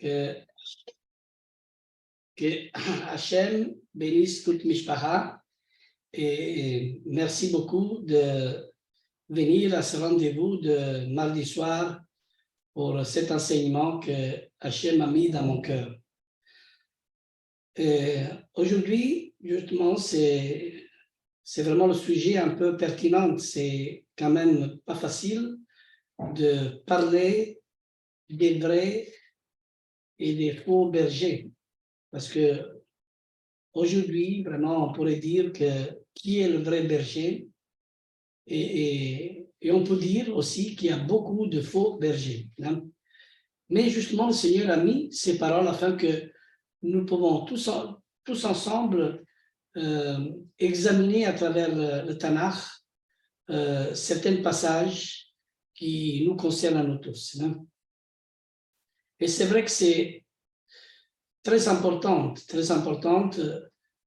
que, que Hachem bénisse toute Mishpacha et merci beaucoup de venir à ce rendez-vous de mardi soir pour cet enseignement que Hachem a mis dans mon cœur. Aujourd'hui, justement, c'est vraiment le sujet un peu pertinent. C'est quand même pas facile de parler des vrais et des faux bergers. Parce que aujourd'hui, vraiment, on pourrait dire que qui est le vrai berger et on peut dire aussi qu'il y a beaucoup de faux bergers. Hein? Mais justement, le Seigneur a mis ces paroles afin que nous pouvons tous ensemble examiner à travers le Tanakh certains passages qui nous concernent à nous tous. Hein? Et c'est vrai que c'est très important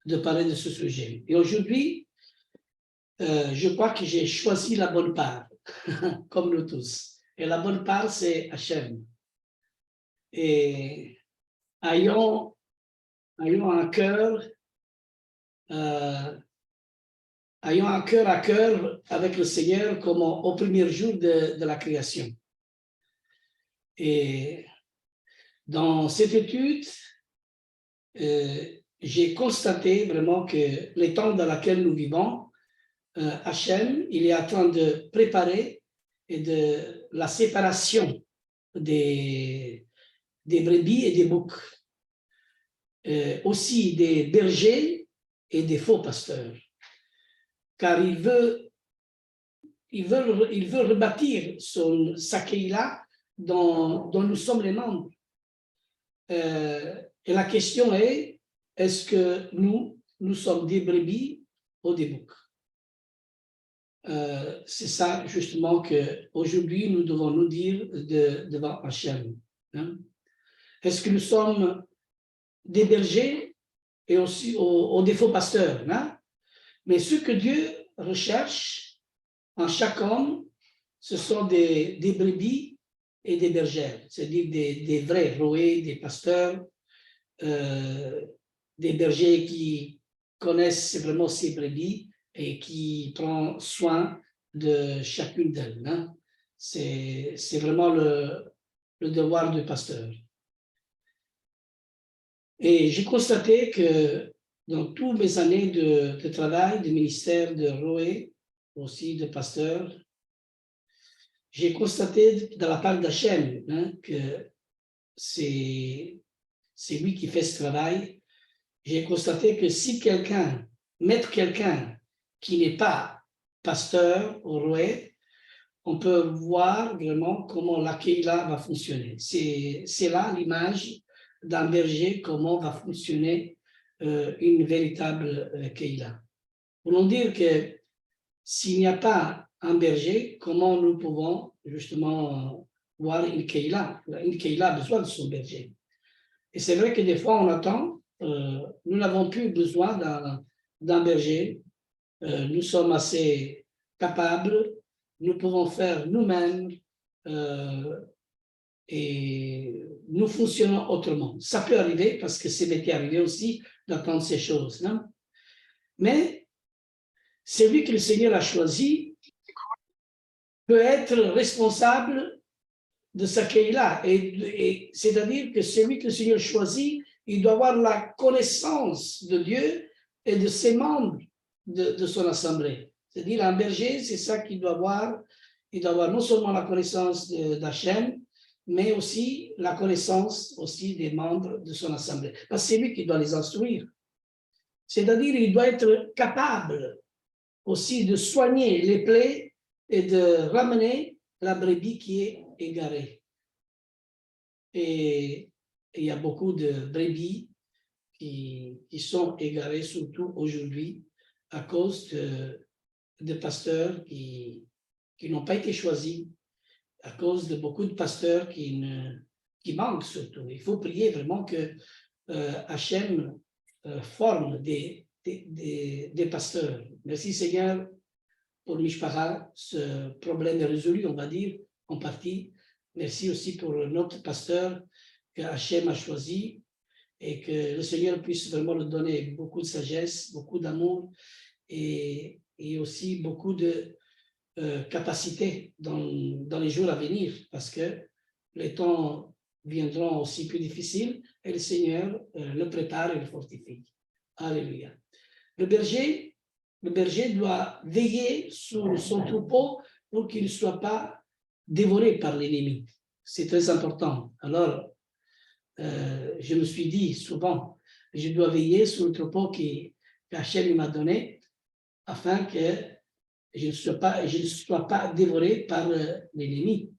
de parler de ce sujet. Et aujourd'hui, je crois que j'ai choisi la bonne part, comme nous tous. Et la bonne part, c'est Hachem. Et ayons un cœur à cœur avec le Seigneur comme au premier jour de la création. Et dans cette étude, j'ai constaté vraiment que les temps dans lesquels nous vivons, Hachem, il est en train de préparer de la séparation des brebis et des boucs, aussi des bergers et des faux pasteurs, car il veut rebâtir sa Keïla dont nous sommes les membres. Et la question est, est-ce que nous sommes des brebis ou des boucs? C'est ça justement qu'aujourd'hui nous devons nous dire devant Hachem. Hein? Est-ce que nous sommes des bergers et aussi des faux pasteurs? Hein? Mais ce que Dieu recherche en chaque homme, ce sont des brebis et des bergères, c'est-à-dire des vrais roués, des pasteurs, des bergers qui connaissent vraiment ces brebis et qui prennent soin de chacune d'elles. Hein? C'est vraiment le devoir du pasteur. Et j'ai constaté que dans toutes mes années de travail, de ministère, de roué, aussi de pasteur, j'ai constaté de la part d'Hachem que c'est lui qui fait ce travail. J'ai constaté que si mettre quelqu'un qui n'est pas pasteur ou roué, on peut voir vraiment comment la Keïla va fonctionner. C'est là l'image d'un berger, comment va fonctionner une véritable Keïla. Voulons dire que s'il n'y a pas un berger, comment nous pouvons justement voir une Keïla? Une Keïla a besoin de son berger. Et c'est vrai que des fois, on attend, nous n'avons plus besoin d'un berger. Nous sommes assez capables, nous pouvons faire nous-mêmes et nous fonctionnons autrement. Ça peut arriver parce que c'est m'était arrivé aussi d'entendre ces choses. Non? Mais celui que le Seigneur a choisi peut être responsable de sa Keïla. Et c'est-à-dire que celui que le Seigneur choisit, il doit avoir la connaissance de Dieu et de ses membres de son assemblée. C'est-à-dire un berger, c'est ça qu'il doit avoir. Il doit avoir non seulement la connaissance d'Hachem, mais aussi la connaissance aussi des membres de son assemblée. Parce que c'est lui qui doit les instruire. C'est-à-dire qu'il doit être capable aussi de soigner les plaies et de ramener la brebis qui est égarée. Et il y a beaucoup de brebis qui sont égarées, surtout aujourd'hui, à cause de pasteurs qui n'ont pas été choisis, à cause de beaucoup de pasteurs qui manquent surtout. Il faut prier vraiment que Hachem forme des pasteurs. Merci Seigneur pour Mishpacha, ce problème est résolu, on va dire, en partie. Merci aussi pour notre pasteur que Hachem a choisi et que le Seigneur puisse vraiment lui donner beaucoup de sagesse, beaucoup d'amour et aussi beaucoup de capacité dans les jours à venir, parce que les temps viendront aussi plus difficiles et le Seigneur le prépare et le fortifie. Alléluia. Le berger doit veiller sur son troupeau pour qu'il ne soit pas dévoré par l'ennemi. C'est très important. Alors, je me suis dit souvent, je dois veiller sur le troupeau qu'Hachem m'a donné afin que je ne sois pas dévoré par l'ennemi.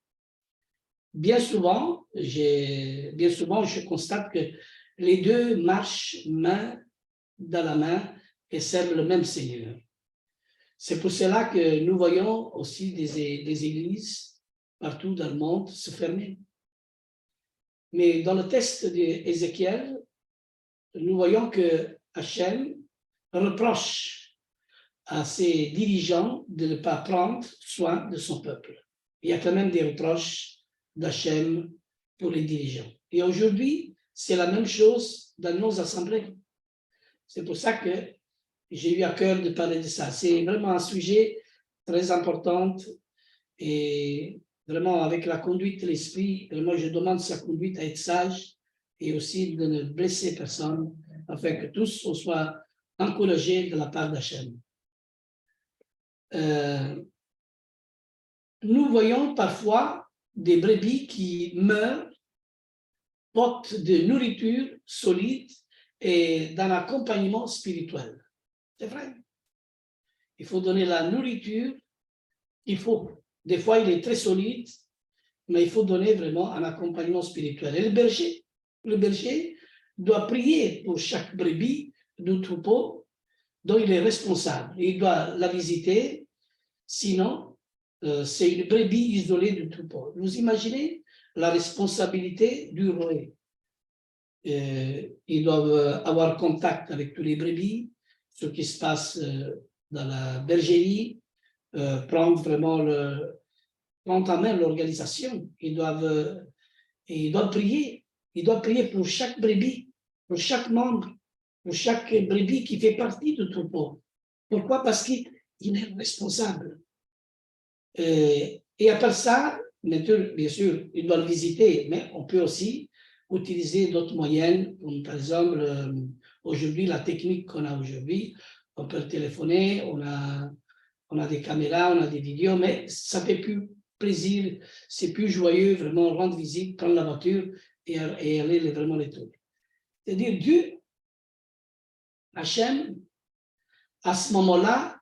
Bien souvent, je constate que les deux marchent main dans la main et servent le même Seigneur. C'est pour cela que nous voyons aussi des églises partout dans le monde se fermer. Mais dans le texte d'Ézéchiel, nous voyons que Hachem reproche à ses dirigeants de ne pas prendre soin de son peuple. Il y a quand même des reproches d'Hachem pour les dirigeants. Et aujourd'hui, c'est la même chose dans nos assemblées. C'est pour ça que j'ai eu à cœur de parler de ça. C'est vraiment un sujet très important et vraiment avec la conduite de l'esprit, moi je demande sa conduite à être sage et aussi de ne blesser personne afin que tous on soit encouragés de la part d'Hachem. Nous voyons parfois des brebis qui meurent faute de nourriture solide et d'un accompagnement spirituel. C'est vrai. Il faut donner la nourriture, des fois il est très solide, mais il faut donner vraiment un accompagnement spirituel. Et le berger doit prier pour chaque brebis du troupeau dont il est responsable. Il doit la visiter, sinon c'est une brebis isolée du troupeau. Vous imaginez la responsabilité du roi. Ils doivent avoir contact avec tous les brebis, ce qui se passe dans la bergerie, prendre en main l'organisation. Ils doivent prier. Ils doivent prier pour chaque brebis, pour chaque membre, pour chaque brebis qui fait partie du troupeau. Pourquoi? Parce qu'il est responsable. Et après ça, bien sûr, il doit le visiter, mais on peut aussi utiliser d'autres moyens, comme par exemple, aujourd'hui, la technique qu'on a aujourd'hui, on peut téléphoner, on a des caméras, on a des vidéos, mais ça fait plus plaisir, c'est plus joyeux, vraiment, rendre visite, prendre la voiture et aller vraiment les trouver. C'est-à-dire, Dieu, Hachem, à ce moment-là,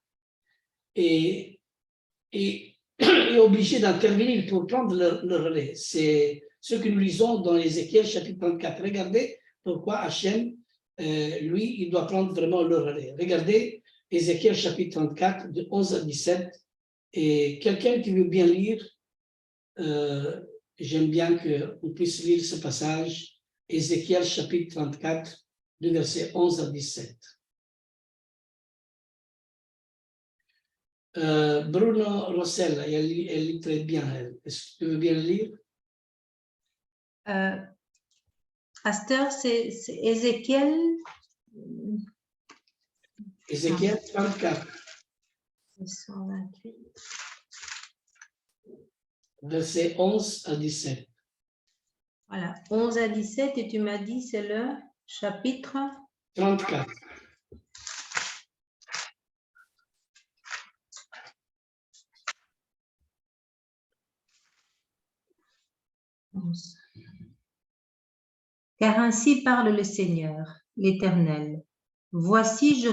est obligé d'intervenir pour prendre le relais. C'est ce que nous lisons dans Ézéchiel chapitre 34. Regardez pourquoi Hachem, lui, il doit prendre vraiment le relais. Regardez Ézéchiel chapitre 34, de 11 à 17. Et quelqu'un qui veut bien lire, j'aime bien qu'on puisse lire ce passage, Ézéchiel chapitre 34, de versets 11 à 17. Bruno Rossella, elle lit très bien. Est-ce que tu veux bien le lire? Pasteur, c'est Ézéchiel. Ézéchiel 34. 128. Versets 11 à 17. Voilà, 11 à 17, et tu m'as dit c'est le chapitre 34. Car ainsi parle le Seigneur, l'Éternel. Voici,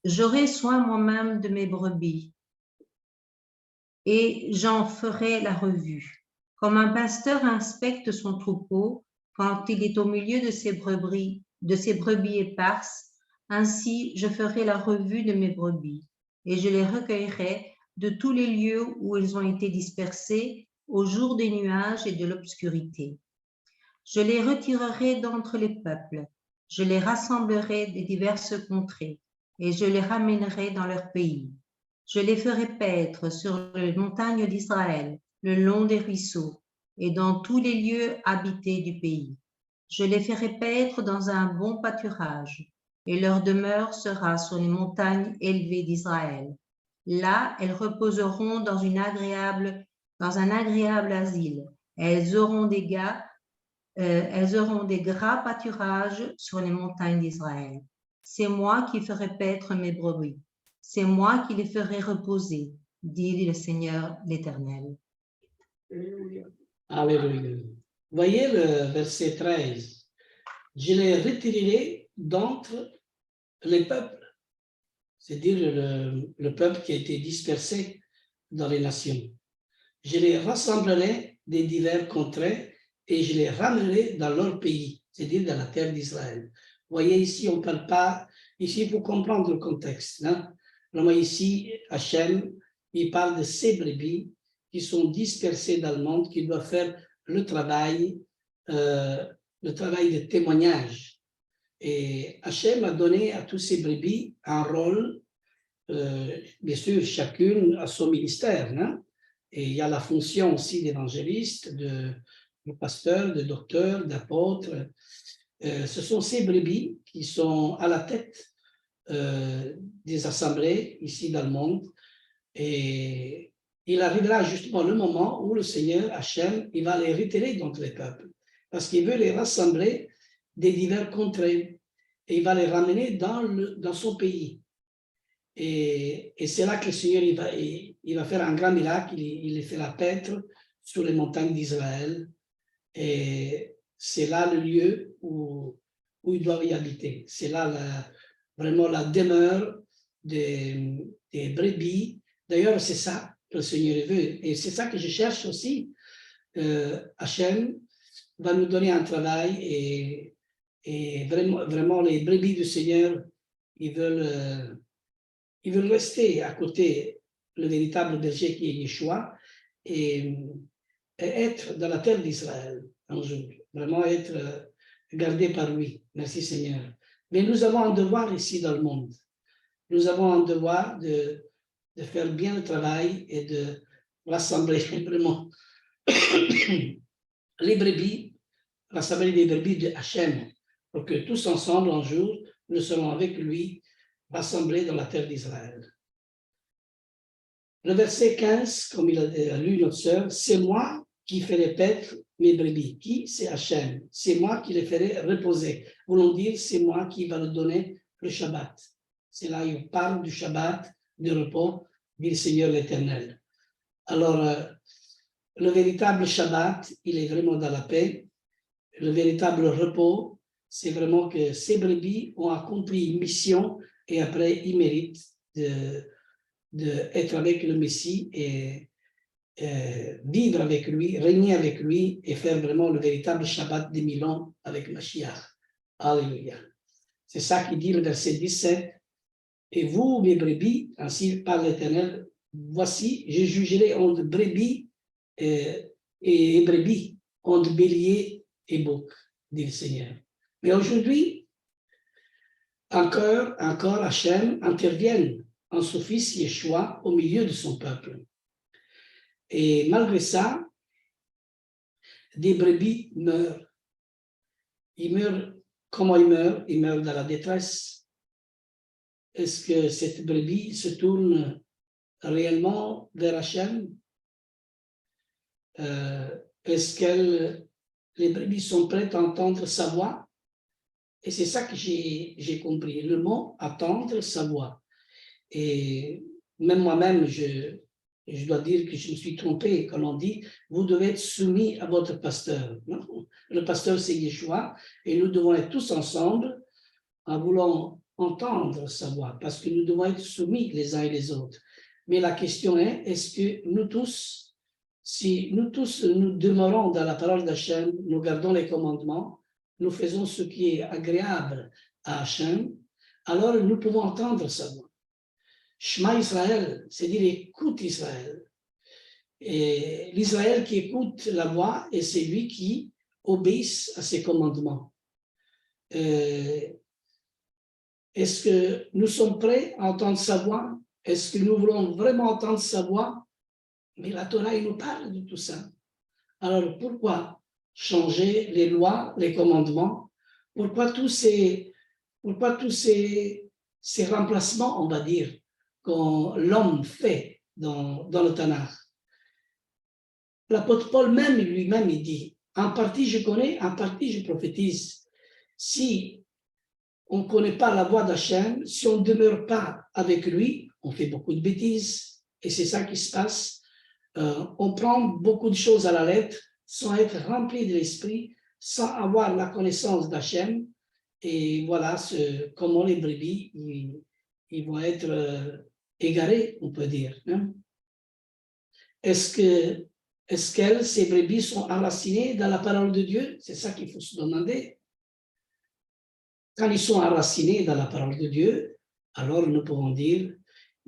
j'aurai soin moi-même de mes brebis, et j'en ferai la revue. Comme un pasteur inspecte son troupeau quand il est au milieu de ses brebis éparses, ainsi je ferai la revue de mes brebis, et je les recueillerai de tous les lieux où ils ont été dispersés au jour des nuages et de l'obscurité. Je les retirerai d'entre les peuples, je les rassemblerai des diverses contrées, et je les ramènerai dans leur pays. Je les ferai paître sur les montagnes d'Israël, le long des ruisseaux, et dans tous les lieux habités du pays. Je les ferai paître dans un bon pâturage, et leur demeure sera sur les montagnes élevées d'Israël. Là, elles reposeront dans un agréable asile. Elles auront des gras pâturages sur les montagnes d'Israël. C'est moi qui ferai paître mes brebis. C'est moi qui les ferai reposer, dit le Seigneur l'Éternel. Alléluia. Voyez le verset 13. Je les retirerai d'entre les peuples, c'est-à-dire le peuple qui a été dispersé dans les nations. Je les rassemblerai des divers contrées et je les ramènerai dans leur pays, c'est-à-dire dans la terre d'Israël. Vous voyez ici, on ne parle pas, ici il faut comprendre le contexte. Hein? Vraiment ici, Hachem, il parle de ces brebis qui sont dispersées dans le monde, qui doivent faire le travail de témoignage. Et Hachem a donné à tous ces brebis un rôle, bien sûr, chacune a son ministère, hein? Et il y a la fonction aussi d'évangéliste, de pasteur, de docteur, d'apôtre. Ce sont ces brebis qui sont à la tête des assemblées ici dans le monde. Et il arrivera justement le moment où le Seigneur, Hachem, il va les retirer d'entre les peuples. Parce qu'il veut les rassembler des divers contrées. Et il va les ramener dans son pays. Et c'est là que le Seigneur il va faire un grand miracle, il les fera paître sur les montagnes d'Israël. Et c'est là le lieu où ils doivent y habiter. C'est là vraiment la demeure des brebis. D'ailleurs, c'est ça que le Seigneur veut. Et c'est ça que je cherche aussi. Hachem va nous donner un travail et vraiment les brebis du Seigneur, ils veulent rester à côté le véritable berger qui est Yeshua et être dans la terre d'Israël un jour, vraiment être gardé par lui. Merci Seigneur. Mais nous avons un devoir ici dans le monde. Nous avons un devoir de faire bien le travail et de rassembler vraiment les brebis, rassembler les brebis de Hachem, pour que tous ensemble un jour, nous serons avec lui rassemblés dans la terre d'Israël. Le verset 15, comme il a lu notre sœur, c'est moi qui ferai paître mes brebis. Qui? C'est Hachem. C'est moi qui les ferai reposer. Voulant dire, c'est moi qui va leur donner le Shabbat. C'est là où il parle du Shabbat, du repos, dit le Seigneur l'Éternel. Alors, le véritable Shabbat, il est vraiment dans la paix. Le véritable repos, c'est vraiment que ces brebis ont accompli une mission et après, ils méritent d'être avec le Messie et vivre avec lui, régner avec lui et faire vraiment le véritable Shabbat des 1000 ans avec Mashiach. Alléluia. C'est ça qui dit le verset 17. Et vous, mes brebis, ainsi parle l'Éternel, voici, je jugerai entre brebis et brebis, entre bélier et bouc, dit le Seigneur. Mais aujourd'hui, encore Hachem intervienne en son fils Yeshua au milieu de son peuple. Et malgré ça, des brebis meurent. Ils meurent, comment ils meurent? Ils meurent dans la détresse. Est-ce que cette brebis se tourne réellement vers Hachem? Est-ce que les brebis sont prêtes à entendre sa voix? Et c'est ça que j'ai compris, le mot « attendre sa voix ». Et même moi-même, je dois dire que je me suis trompé quand on dit « vous devez être soumis à votre pasteur ». Le pasteur, c'est Yeshua, et nous devons être tous ensemble en voulant entendre sa voix, parce que nous devons être soumis les uns et les autres. Mais la question est-ce que nous tous, si nous tous nous demeurons dans la parole d'Hachem, nous gardons les commandements, nous faisons ce qui est agréable à Hachem, alors nous pouvons entendre sa voix. Shema Israël, c'est-à-dire écoute Israël. Et l'Israël qui écoute la voix, et c'est lui qui obéisse à ses commandements. Est-ce que nous sommes prêts à entendre sa voix? Est-ce que nous voulons vraiment entendre sa voix? Mais la Torah, il nous parle de tout ça. Alors pourquoi changer les lois, les commandements? Pourquoi tous ces remplacements, on va dire, que l'homme fait dans le Tanakh? L'apôtre Paul même, lui-même, il dit, en partie je connais, en partie je prophétise. Si on ne connaît pas la voix d'Hachem, si on ne demeure pas avec lui, on fait beaucoup de bêtises. Et c'est ça qui se passe. On prend beaucoup de choses à la lettre sans être rempli de l'esprit, sans avoir la connaissance d'Hachem. Et voilà comment les brebis ils vont être égarés, on peut dire. Hein? Est-ce qu'elles, ces brebis, sont enracinées dans la parole de Dieu? C'est ça qu'il faut se demander. Quand ils sont enracinés dans la parole de Dieu, alors nous pouvons dire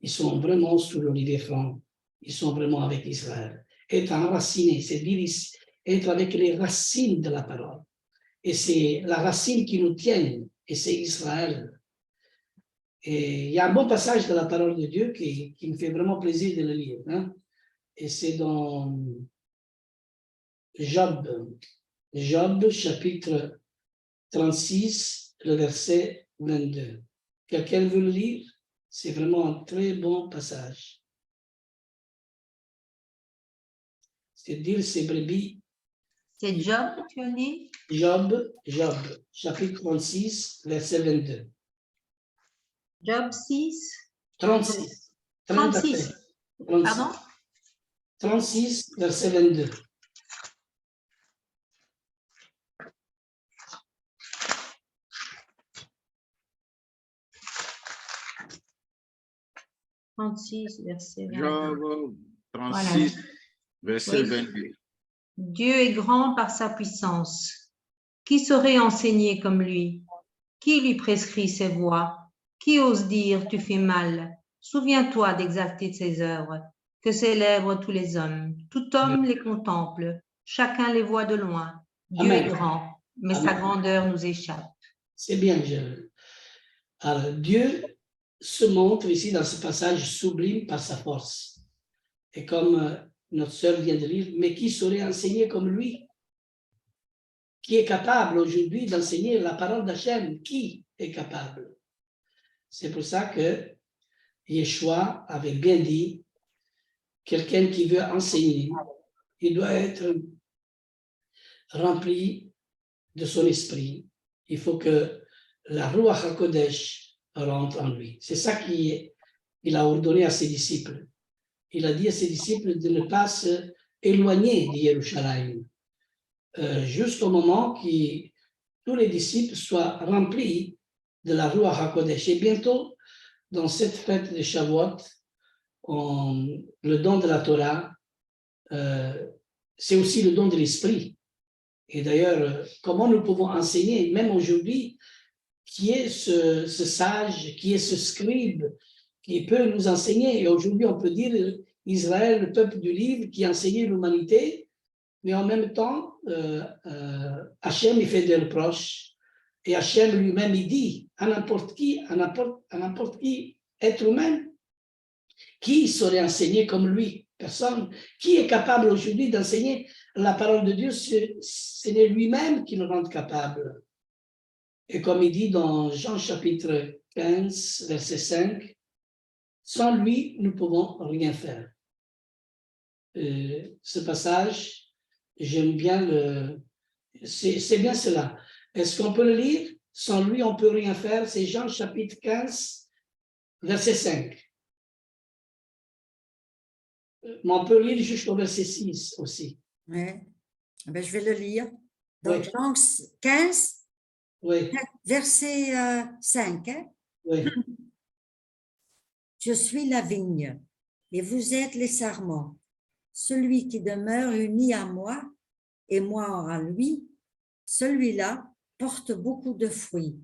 ils sont vraiment sous l'olivier franc. Ils sont vraiment avec Israël. Être enraciné, c'est dire être avec les racines de la parole. Et c'est la racine qui nous tient, et c'est Israël. Et il y a un bon passage de la parole de Dieu qui me fait vraiment plaisir de le lire. Hein? Et c'est dans Job, chapitre 36, le verset 22. Quelqu'un veut le lire? C'est vraiment un très bon passage. C'est dire ces brebis. C'est Job, tu as dit? Job, chapitre 36, verset 22. Job 6. 36. 36. Pardon? 36, verset 22. Verset 22. Job 36, Voilà. verset Oui. 22. Dieu est grand par sa puissance. Qui saurait enseigner comme lui? Qui lui prescrit ses voies? Qui ose dire tu fais mal? Souviens-toi d'exalter ses œuvres, que célèbrent tous les hommes. Tout homme les contemple, chacun les voit de loin. Dieu Amen. est grand, mais Amen. sa grandeur nous échappe. C'est bien, Alors, Dieu se montre ici dans ce passage sublime par sa force. Et comme notre sœur vient de lire, mais qui saurait enseigner comme lui? Qui est capable aujourd'hui d'enseigner la parole d'Hachem? Qui est capable? C'est pour ça que Yeshua avait bien dit, quelqu'un qui veut enseigner, il doit être rempli de son esprit. Il faut que la Ruach HaKodesh rentre en lui. C'est ça qu'il a ordonné à ses disciples. Il a dit à ses disciples de ne pas se éloigner de Jérusalem, jusqu'au moment que tous les disciples soient remplis de la Ruach HaKodesh. Et bientôt, dans cette fête de Shavuot, le don de la Torah, c'est aussi le don de l'esprit. Et d'ailleurs, comment nous pouvons enseigner, même aujourd'hui, qui est ce sage, qui est ce scribe, qui peut nous enseigner? Et aujourd'hui, on peut dire Israël, le peuple du livre, qui a enseigné l'humanité, mais en même temps, Hachem, il fait des reproches. Et Hachem lui-même, il dit à n'importe qui, être humain, qui saurait enseigner comme lui? Personne. Qui est capable aujourd'hui d'enseigner la parole de Dieu? Ce n'est lui-même qui le rend capable. Et comme il dit dans Jean chapitre 15, verset 5, sans lui, nous ne pouvons rien faire. Ce passage, j'aime bien c'est bien cela. Est-ce qu'on peut le lire? Sans lui, on ne peut rien faire. C'est Jean chapitre 15, verset 5. Mais on peut lire jusqu'au verset 6 aussi. Oui. Ben, je vais le lire. Donc, Oui. Jean 15, Oui, verset 5. Hein? oui. Je suis la vigne et vous êtes les sarments. Celui qui demeure uni à moi et moi à lui, celui-là porte beaucoup de fruits,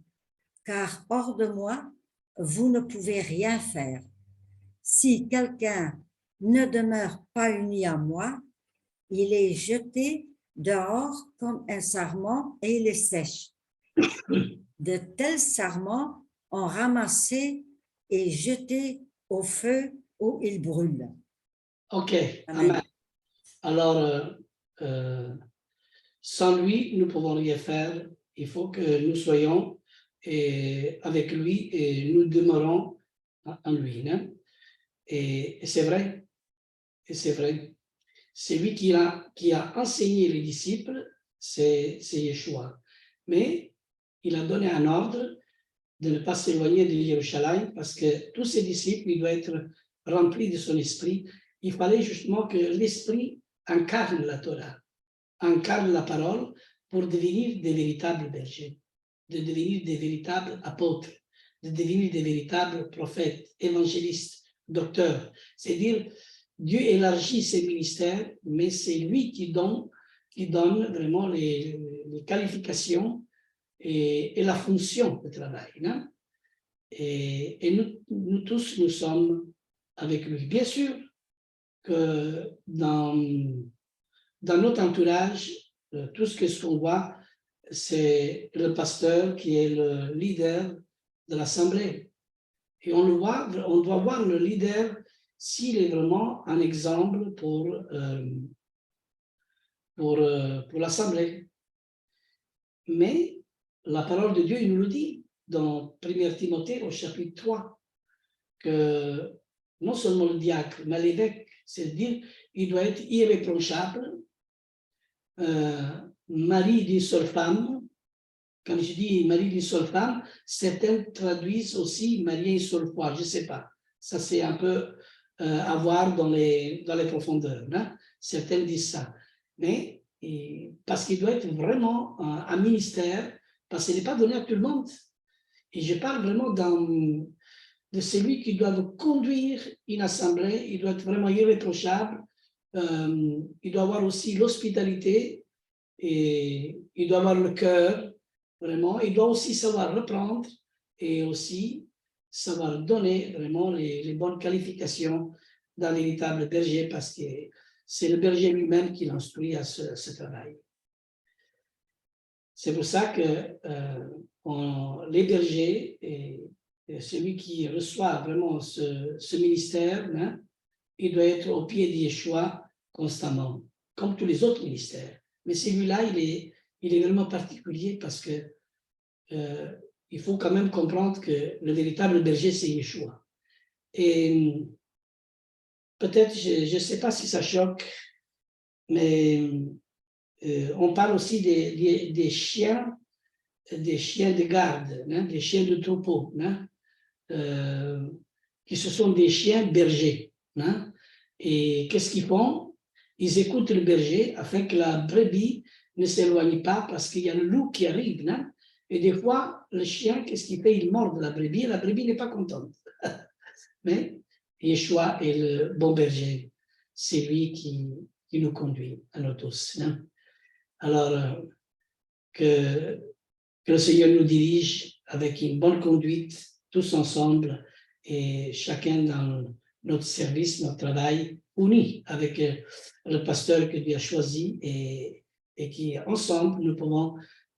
car hors de moi, vous ne pouvez rien faire. Si quelqu'un ne demeure pas uni à moi, il est jeté dehors comme un sarment et il est sèche. De tels sarments ont ramassé et jeté au feu où ils brûlent. OK. Amen. Amen. Alors, sans lui, nous ne pouvons rien faire. Il faut que nous soyons avec lui et nous demeurons en lui. Hein? Et c'est vrai. Et c'est vrai. C'est lui qui a enseigné les disciples, c'est Yeshua. Mais il a donné un ordre de ne pas s'éloigner de Jérusalem parce que tous ses disciples, ils doivent être remplis de son esprit. Il fallait justement que l'esprit incarne la Torah, incarne la parole pour devenir des véritables bergers, de devenir des véritables apôtres, de devenir des véritables prophètes, évangélistes, docteurs. C'est-à-dire, Dieu élargit ses ministères, mais c'est lui qui donne vraiment les qualifications et la fonction de travail. Hein? Et nous tous, nous sommes avec lui. Bien sûr que dans notre entourage, tout ce qu'on voit, c'est le pasteur qui est le leader de l'assemblée. Et on doit voir le leader s'il est vraiment un exemple pour l'assemblée. Mais la parole de Dieu, il nous le dit dans 1 Timothée au chapitre 3, que non seulement le diacre, mais l'évêque, c'est-à-dire, il doit être irréprochable, mari d'une seule femme. Quand je dis mari d'une seule femme, certains traduisent aussi marié une seule fois, je ne sais pas. Ça, c'est un peu à voir dans les profondeurs. Hein? Certains disent ça. Mais parce qu'il doit être vraiment un ministère, parce qu'il n'est pas donné à tout le monde. Et je parle vraiment de celui qui doit conduire une assemblée, il doit être vraiment irréprochable, il doit avoir aussi l'hospitalité, et il doit avoir le cœur, vraiment, il doit aussi savoir reprendre et aussi savoir donner vraiment les bonnes qualifications d'un véritable berger, parce que c'est le berger lui-même qui l'instruit à ce travail. C'est pour ça que les bergers et celui qui reçoit vraiment ce ministère, hein, il doit être au pied de Yeshua constamment, comme tous les autres ministères. Mais celui-là, il est vraiment particulier parce que il faut quand même comprendre que le véritable berger, c'est Yeshua. Et peut-être, je ne sais pas si ça choque, mais on parle aussi des chiens de garde, hein, des chiens de troupeau, hein, qui ce sont des chiens bergers. Hein, et qu'est-ce qu'ils font? Ils écoutent le berger afin que la brebis ne s'éloigne pas parce qu'il y a le loup qui arrive. Hein, et des fois, le chien, qu'est-ce qu'il fait? Il mord la brebis n'est pas contente. Mais Yeshua est le bon berger. C'est lui qui nous conduit à nous tous. Hein. Alors, que le Seigneur nous dirige avec une bonne conduite, tous ensemble, et chacun dans notre service, notre travail, unis avec le pasteur que Dieu a choisi, et qui, ensemble, nous pouvons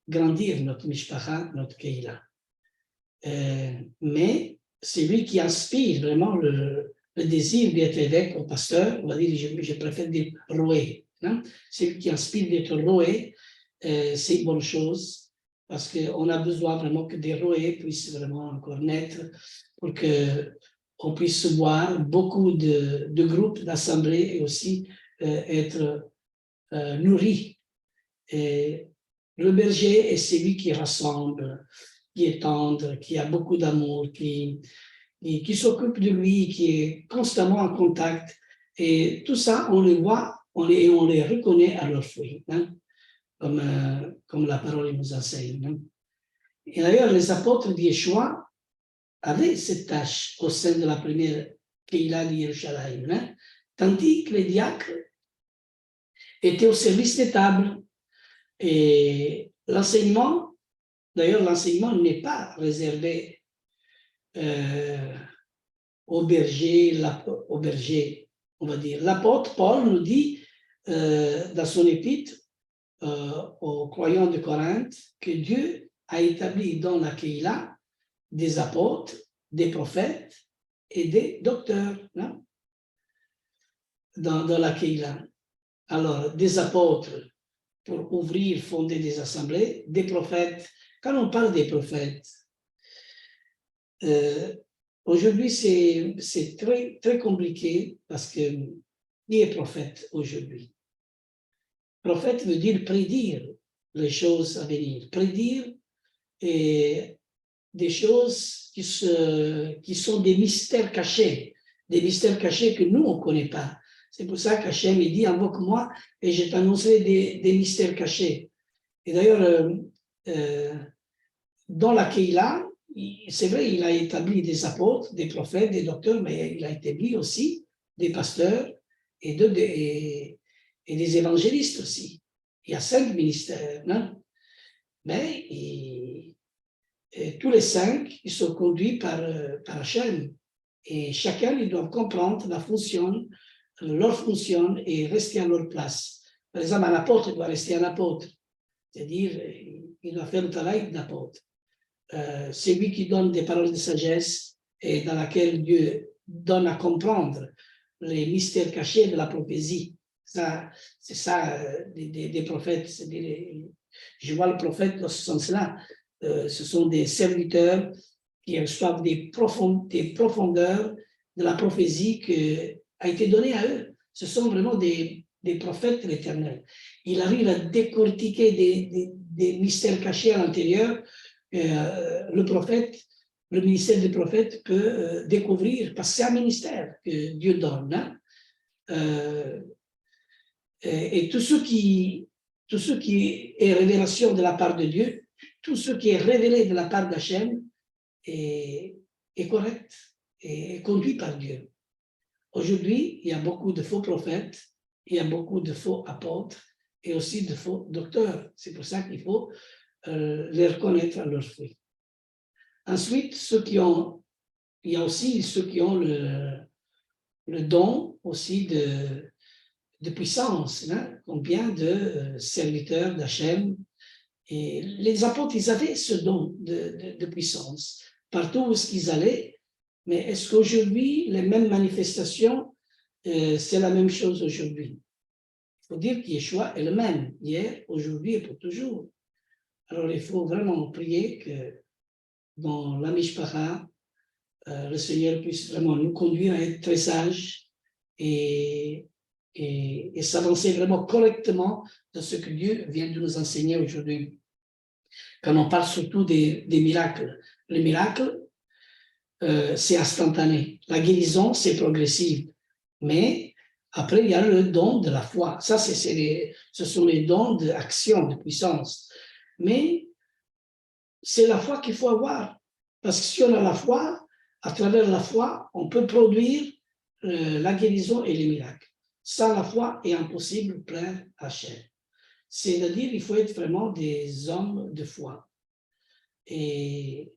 grandir notre mishpacha, notre keila. Mais c'est lui qui inspire vraiment le désir d'être évêque ou pasteur, on va dire, je préfère dire roé. Hein? C'est lui qui inspire d'être roé, c'est une bonne chose, parce qu'on a besoin vraiment que des roés puissent vraiment encore naître pour qu'on puisse voir beaucoup de groupes, d'assemblées et aussi être nourris. Et le berger est celui qui rassemble, qui est tendre, qui a beaucoup d'amour, qui s'occupe de lui, qui est constamment en contact. Et tout ça, on les voit, on les reconnaît à leurs fruits. Hein? Comme la parole nous enseigne. Hein. Et d'ailleurs, les apôtres d'Yeshua avaient cette tâche au sein de la première Keila de Yerushalayim, hein, tandis que les diacres étaient au service des tables. Et l'enseignement, d'ailleurs, l'enseignement n'est pas réservé au berger, on va dire. L'apôtre Paul nous dit dans son épître aux croyants de Corinthe que Dieu a établi dans la Keila des apôtres, des prophètes et des docteurs. Hein, dans la Keila. Alors, des apôtres, pour ouvrir, fonder des assemblées, des prophètes. Quand on parle des prophètes, aujourd'hui c'est très, très compliqué parce que qui est prophète aujourd'hui? Prophète veut dire prédire les choses à venir, prédire et des choses qui sont des mystères cachés que nous, on ne connaît pas. C'est pour ça qu'Hachem, il dit, invoque-moi et je t'annoncerai des mystères cachés. Et d'ailleurs, dans la Keïla, c'est vrai, il a établi des apôtres, des prophètes, des docteurs, mais il a établi aussi des pasteurs et des évangélistes aussi. Il y a 5 ministères, non? Mais tous les 5, ils sont conduits par Hachem. Et chacun, ils doivent comprendre leur fonction et rester à leur place. Par exemple, un apôtre doit rester un apôtre. C'est-à-dire, il doit faire le travail d'apôtre. C'est lui qui donne des paroles de sagesse et dans laquelle Dieu donne à comprendre les mystères cachés de la prophétie. C'est ça, des prophètes. Je vois le prophète dans ce sens-là. Ce sont des serviteurs qui reçoivent des profondeurs de la prophétie qui a été donnée à eux. Ce sont vraiment des prophètes de l'Éternel. Il arrive à décortiquer des mystères cachés à l'intérieur. Le ministère du prophète peut découvrir, parce que c'est un ministère que Dieu donne. Hein. Et tout ce qui est révélation de la part de Dieu, tout ce qui est révélé de la part d'Hachem est correct et est conduit par Dieu. Aujourd'hui, il y a beaucoup de faux prophètes, il y a beaucoup de faux apôtres et aussi de faux docteurs. C'est pour ça qu'il faut les reconnaître à leurs fruits. Ensuite, il y a aussi ceux qui ont le don aussi de puissance. Hein? Combien de serviteurs d'Hachem. Et les apôtres, ils avaient ce don de puissance partout où ils allaient. Mais est-ce qu'aujourd'hui, les mêmes manifestations, c'est la même chose aujourd'hui? Il faut dire qu'Yeshua est le même, hier, aujourd'hui et pour toujours. Alors, il faut vraiment prier que dans la Mishpacha, le Seigneur puisse vraiment nous conduire à être très sages et s'avancer vraiment correctement dans ce que Dieu vient de nous enseigner aujourd'hui. Quand on parle surtout des miracles, les miracles, c'est instantané. La guérison, c'est progressif. Mais après, il y a le don de la foi. Ça, ce sont les dons d'action, de puissance. Mais c'est la foi qu'il faut avoir. Parce que si on a la foi, à travers la foi, on peut produire la guérison et les miracles. Sans la foi, est impossible plaire à Hachem. C'est-à-dire, il faut être vraiment des hommes de foi. Et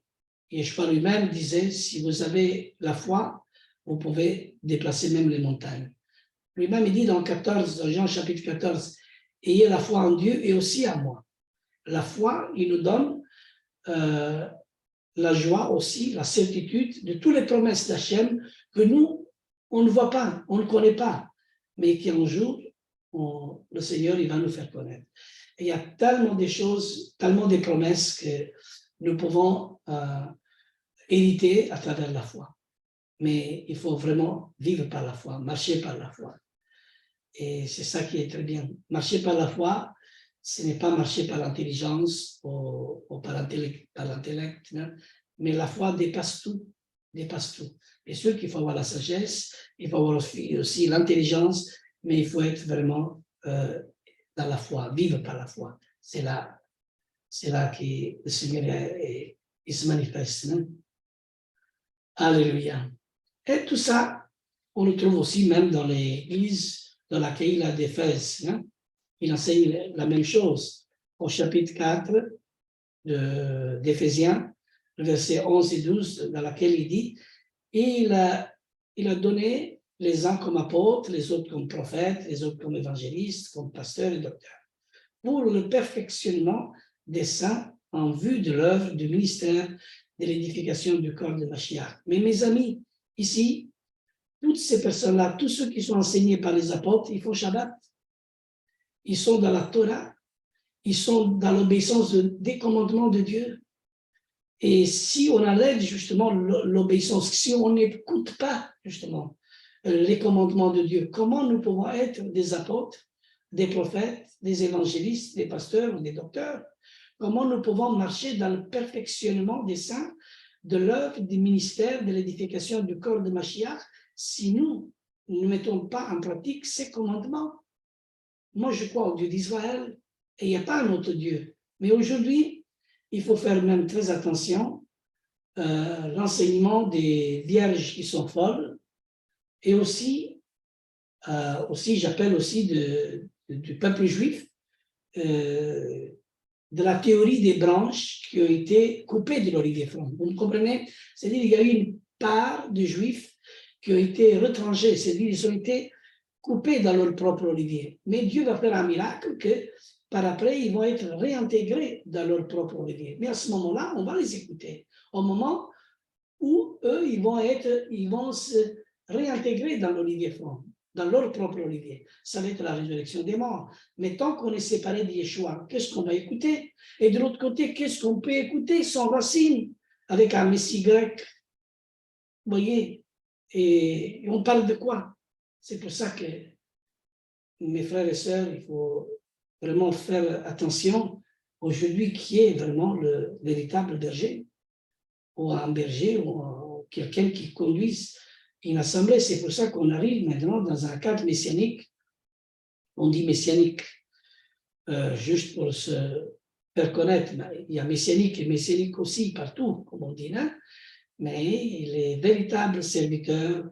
Yeshua lui-même disait, si vous avez la foi, vous pouvez déplacer même les montagnes. Lui-même, il dit dans Jean chapitre 14, ayez la foi en Dieu et aussi en moi. La foi, il nous donne la joie aussi, la certitude de toutes les promesses d'Hachem que nous, on ne voit pas, on ne connaît pas, mais qui un jour, le Seigneur, il va nous faire connaître. Et il y a tellement de choses, tellement de promesses que nous pouvons hériter à travers la foi. Mais il faut vraiment vivre par la foi, marcher par la foi. Et c'est ça qui est très bien. Marcher par la foi, ce n'est pas marcher par l'intelligence ou par l'intellect, mais la foi dépasse tout, dépasse tout. Bien sûr qu'il faut avoir la sagesse, il faut avoir aussi l'intelligence, mais il faut être vraiment dans la foi, vivre par la foi. C'est là que le Seigneur il se manifeste. Non? Alléluia. Et tout ça, on le trouve aussi même dans l'église dans laquelle il a d'Éphèse. Hein? Il enseigne la même chose. Au chapitre 4 d'Éphésiens, versets 11 et 12, dans laquelle il dit, il a donné les uns comme apôtres, les autres comme prophètes, les autres comme évangélistes, comme pasteurs et docteurs, pour le perfectionnement des saints en vue de l'œuvre du ministère de l'édification du corps de Mashiach. Mais mes amis, ici, toutes ces personnes-là, tous ceux qui sont enseignés par les apôtres, ils font Shabbat. Ils sont dans la Torah, ils sont dans l'obéissance des commandements de Dieu. Et si on enlève justement l'obéissance, si on n'écoute pas justement les commandements de Dieu, comment nous pouvons être des apôtres, des prophètes, des évangélistes, des pasteurs ou des docteurs? Comment nous pouvons marcher dans le perfectionnement des saints, de l'œuvre, du ministère, de l'édification du corps de Mashiach, si nous ne mettons pas en pratique ces commandements? Moi, je crois au Dieu d'Israël et il n'y a pas un autre Dieu. Mais aujourd'hui, il faut faire même très attention l'enseignement des vierges qui sont folles et aussi j'appelle aussi du peuple juif de la théorie des branches qui ont été coupées de l'olivier franc. Vous me comprenez? C'est-à-dire qu'il y a eu une part de juifs qui ont été retranchés, c'est-à-dire qu'ils ont été coupés dans leur propre olivier. Mais Dieu va faire un miracle que par après, ils vont être réintégrés dans leur propre olivier. Mais à ce moment-là, on va les écouter. Au moment où eux, ils vont se réintégrer dans l'olivier franc, dans leur propre olivier. Ça va être la résurrection des morts. Mais tant qu'on est séparé de Yeshua, qu'est-ce qu'on va écouter? Et de l'autre côté, qu'est-ce qu'on peut écouter sans racine, avec un Messie grec? Vous voyez? Et on parle de quoi? C'est pour ça que, mes frères et sœurs, il faut vraiment faire attention aujourd'hui qui est vraiment le véritable berger, ou un berger, ou quelqu'un qui conduise une assemblée. C'est pour ça qu'on arrive maintenant dans un cadre messianique. On dit messianique juste pour se faire connaître. Il y a messianique et messianique aussi partout, comme on dit là. Mais les véritables serviteurs,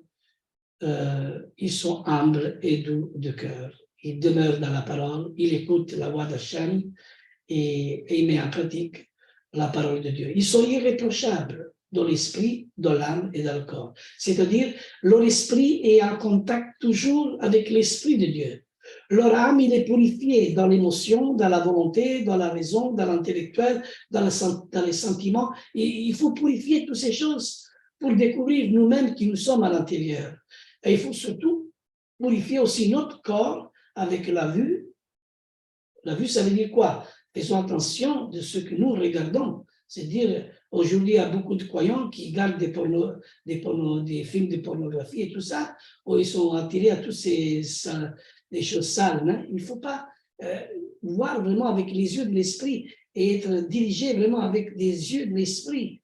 ils sont humbles et doux de cœur. Ils demeurent dans la parole, ils écoutent la voix d'Hachem et ils mettent en pratique la parole de Dieu. Ils sont irréprochables dans l'esprit, dans l'âme et dans le corps. C'est-à-dire, leur esprit est en contact toujours avec l'esprit de Dieu. Leur âme, il est purifié dans l'émotion, dans la volonté, dans la raison, dans l'intellectuel, dans les sentiments. Et il faut purifier toutes ces choses pour découvrir nous-mêmes qui nous sommes à l'intérieur. Et il faut surtout purifier aussi notre corps avec la vue. La vue, ça veut dire quoi? Faisons attention de ce que nous regardons. C'est-à-dire, aujourd'hui, il y a beaucoup de croyants qui regardent des films de pornographie et tout ça, où ils sont attirés à toutes des choses sales. Hein? Il ne faut pas voir vraiment avec les yeux de l'esprit et être dirigé vraiment avec des yeux de l'esprit.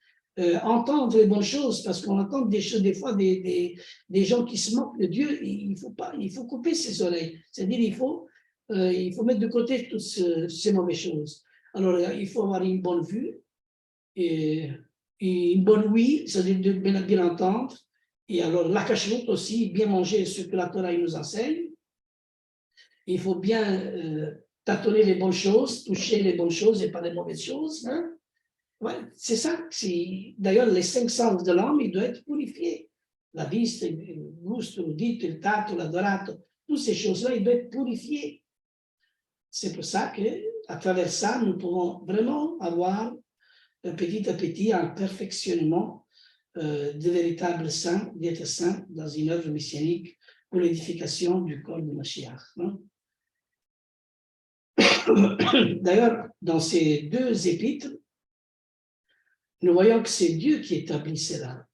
Entendre les bonnes choses, parce qu'on entend des choses, des fois, des gens qui se moquent de Dieu. Il faut couper ses oreilles. C'est-à-dire, il faut mettre de côté toutes ces mauvaises choses. Alors, il faut avoir une bonne vue, et une bonne ouïe, c'est-à-dire de bien entendre. Et alors, la cacheroute aussi, bien manger ce que la Torah nous enseigne. Il faut bien tâtonner les bonnes choses, toucher les bonnes choses et pas les mauvaises choses. Hein? Ouais, c'est ça. D'ailleurs, les 5 sens de l'homme, ils doivent être purifiés. La vista, il gusto, l'udito, il tatto, l'adorato, toutes ces choses-là, ils doivent être purifiés. C'est pour ça qu'à travers ça, nous pouvons vraiment avoir petit à petit un perfectionnement de véritables saints, d'être saints dans une œuvre messianique pour l'édification du corps de Mashiach. Hein? D'ailleurs, dans ces 2 épîtres, nous voyons que c'est Dieu qui établit cela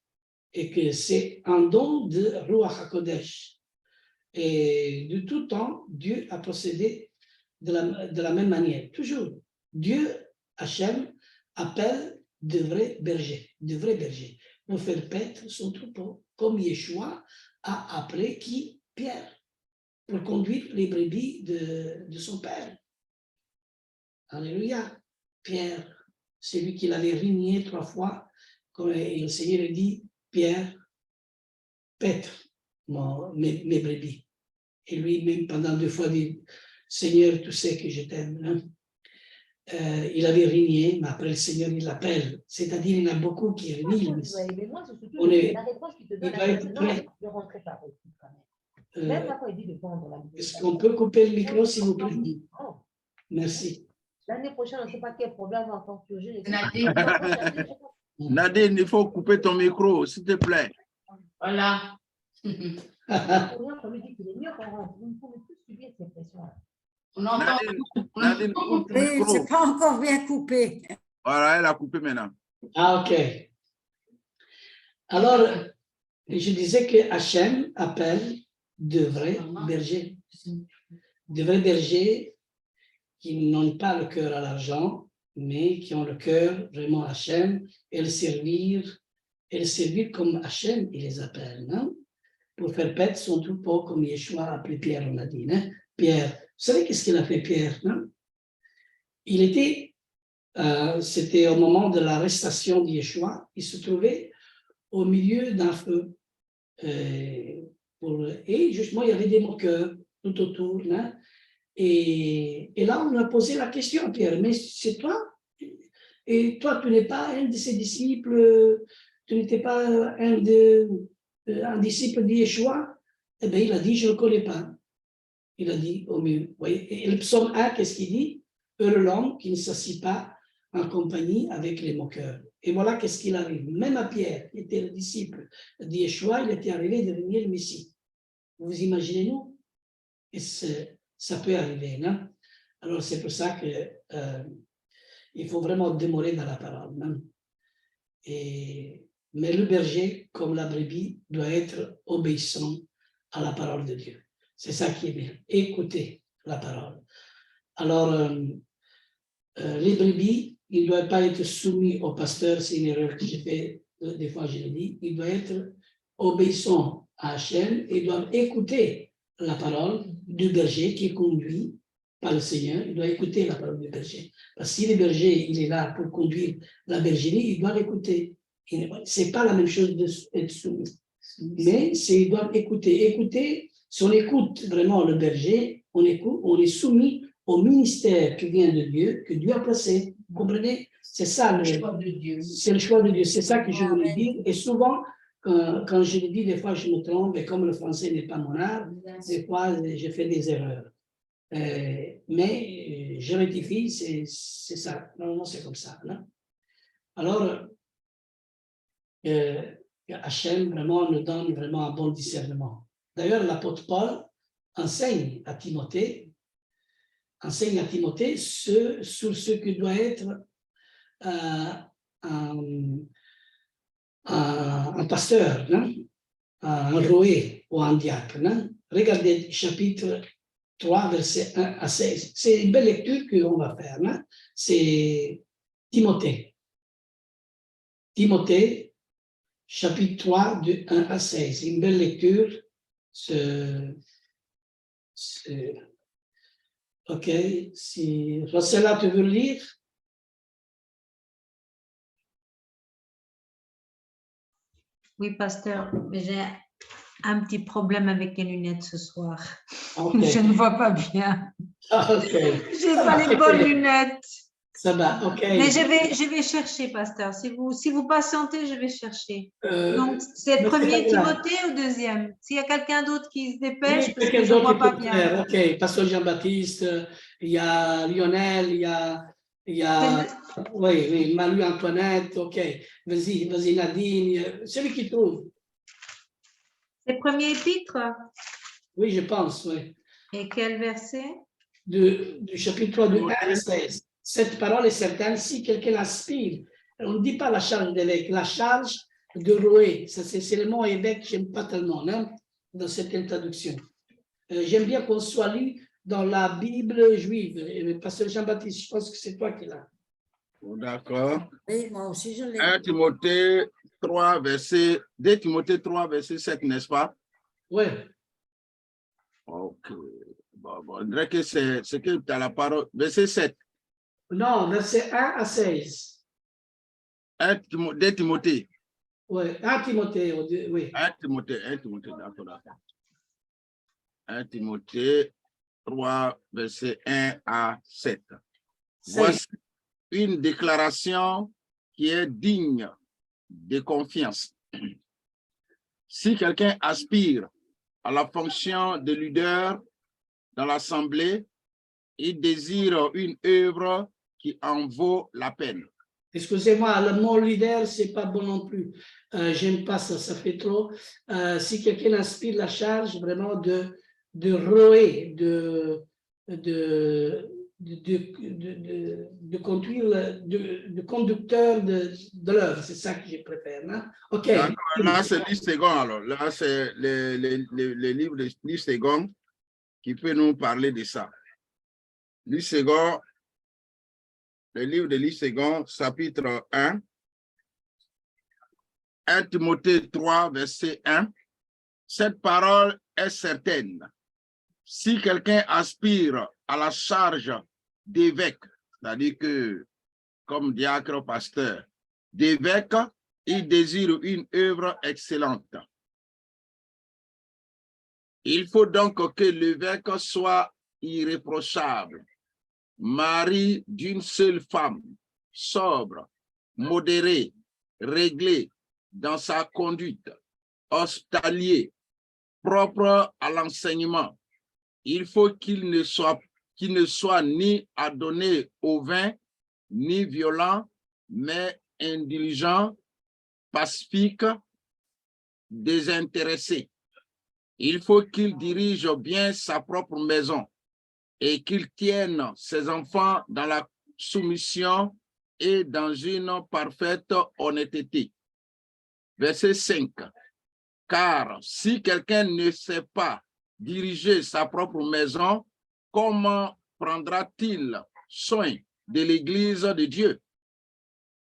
et que c'est un don de Ruach HaKodesh. Et de tout temps, Dieu a procédé de la même manière. Toujours, Dieu, Hachem, appelle de vrais bergers, pour faire paître son troupeau, comme Yeshua a appelé qui? Pierre, pour conduire les brebis de son père. Alléluia. Pierre, c'est lui qui l'avait renié 3 fois, comme le Seigneur dit, Pierre, paître mes brebis. Et lui, même pendant 2 fois, dit, Seigneur, tu sais que je t'aime. Hein? Il avait renié, mais après le Seigneur, il l'appelle. C'est-à-dire, il y en a beaucoup qui renient. Mais moi, c'est surtout la réponse qui te donne la raison de rentrer par eux. Même quand il dit de vendre la vie. Est-ce qu'on peut couper le micro, s'il vous plaît? Merci. L'année prochaine, on ne sait pas quel problème va encore surgir. Nadine, il faut couper ton micro, s'il te plaît. Voilà. On lui dit qu'il est mieux qu'on rentre. Vous ne pouvez plus subir ces pressions-là. On entend. Nadine, coupe ton Oui, micro. c'est pas encore bien coupé. Voilà, elle a coupé maintenant. Ah, ok. Alors, je disais que Hachem appelle de vrais bergers. De vrais bergers qui n'ont pas le cœur à l'argent, mais qui ont le cœur vraiment à Hachem et le servir comme Hachem, il les appelle, non? Pour faire paître son troupeau comme Yeshua a appelé Pierre, on a dit. Hein? Pierre, vous savez qu'est-ce qu'il a fait Pierre? Non? Il était, c'était au moment de l'arrestation de Yeshua, il se trouvait au milieu d'un feu. Et justement, il y avait des moqueurs tout autour. Hein? Et là, on a posé la question à Pierre, mais c'est toi? Et toi, tu n'es pas un de ses disciples, tu n'étais pas un disciple de Yeshua? Eh bien, il a dit, je ne le connais pas. Il a dit au mieux. Voyez? Et le psaume 1, qu'est-ce qu'il dit? Heureux l'homme qui ne s'assit pas en compagnie avec les moqueurs. Et voilà qu'est-ce qu'il arrive. Même à Pierre, qui était le disciple de Yeshua, il était arrivé à devenir le Messie. Vous imaginez, nous? Et ça peut arriver, non? Alors, c'est pour ça que il faut vraiment demeurer dans la parole. Non? Mais le berger, comme la brebis, doit être obéissant à la parole de Dieu. C'est ça qui est bien. Écoutez la parole. Alors, les brebis, ils ne doivent pas être soumis au pasteur. C'est une erreur que j'ai fait, des fois je le dis. Ils doivent être obéissants à Hachem et doivent écouter la parole du berger qui est conduit par le Seigneur. Il doit écouter la parole du berger. Parce que si le berger, il est là pour conduire la bergerie, il doit l'écouter. Ce n'est pas la même chose d'être soumis. Mais ils doivent écouter. Écouter, si on écoute vraiment le berger, on est soumis au ministère qui vient de Dieu, que Dieu a placé. Vous comprenez? C'est ça le choix de Dieu. C'est le choix de Dieu. C'est ça que je voulais dire. Et souvent, quand je le dis, des fois, je me trompe. Et comme le français n'est pas mon art, des fois, je fais des erreurs. Mais je rectifie, c'est ça. Normalement, c'est comme ça. Non? Alors, Hachem vraiment nous donne vraiment un bon discernement. D'ailleurs, l'apôtre Paul enseigne à Timothée sur ce que doit être un pasteur, non? Un roé ou un diacre. Non? Regardez chapitre 3, versets 1 à 16. C'est une belle lecture qu'on va faire. Non? C'est Timothée. Timothée, chapitre 3, de 1 à 16. Une belle lecture. OK. Si Rosella, tu veux lire? Oui, pasteur, mais j'ai un petit problème avec les lunettes ce soir. Okay. Je ne vois pas bien. OK. Je n'ai pas les bonnes lunettes. Ça va, OK. Mais je vais chercher, pasteur. Si vous patientez, je vais chercher. Donc, c'est le premier Timothée ou deuxième? S'il y a quelqu'un d'autre qui se dépêche, parce que je ne vois pas bien. OK, pasteur Jean-Baptiste, il y a Lionel, il y a oui, Marie-Antoinette, OK. Vas-y, Nadine, celui qui trouve. C'est le premier épître? Oui, je pense, oui. Et quel verset? Du chapitre 3, de 1 à 16. Cette parole est certaine si quelqu'un aspire. On ne dit pas la charge d'évêque, la charge de roué. C'est le mot évêque que je n'aime pas tellement, hein, dans cette traduction. J'aime bien qu'on soit lu dans la Bible juive. Pasteur Jean-Baptiste, je pense que c'est toi qui l'as. D'accord. Oui, moi aussi, je l'ai. 1 Timothée 3, verset 2 Timothée 3, verset 7, n'est-ce pas? Oui. OK. Bon, on dirait que c'est ce que tu as la parole. Verset 7. Non, verset 1 à 16. 2 Timothée. Oui, 1 Timothée, oui. 1 Timothée, d'accord. 1 Timothée 3, verset 1 à 7. Voici une déclaration qui est digne de confiance. Si quelqu'un aspire à la fonction de leader dans l'assemblée, il désire une œuvre qui en vaut la peine. Excusez-moi, le mot leader, c'est pas bon non plus. J'aime pas ça, ça fait trop. Si quelqu'un aspire la charge vraiment de rouer, de conduire, de conducteur de l'œuvre. C'est ça que je préfère. Hein? OK. Là, c'est livre second, alors. Là, c'est le livre de livre second qui peut nous parler de ça. Livre second, le livre de livre second, chapitre 1. 1 Timothée 3, verset 1. Cette parole est certaine. Si quelqu'un aspire à la charge d'évêque, c'est-à-dire que, comme diacre pasteur, d'évêque, il désire une œuvre excellente. Il faut donc que l'évêque soit irréprochable, mari d'une seule femme, sobre, modéré, réglé dans sa conduite, hospitalier, propre à l'enseignement. Il faut qu'il ne soit ni adonné au vin, ni violent, mais indulgent, pacifique, désintéressé. Il faut qu'il dirige bien sa propre maison et qu'il tienne ses enfants dans la soumission et dans une parfaite honnêteté. Verset 5. Car si quelqu'un ne sait pas diriger sa propre maison, comment prendra-t-il soin de l'Église de Dieu?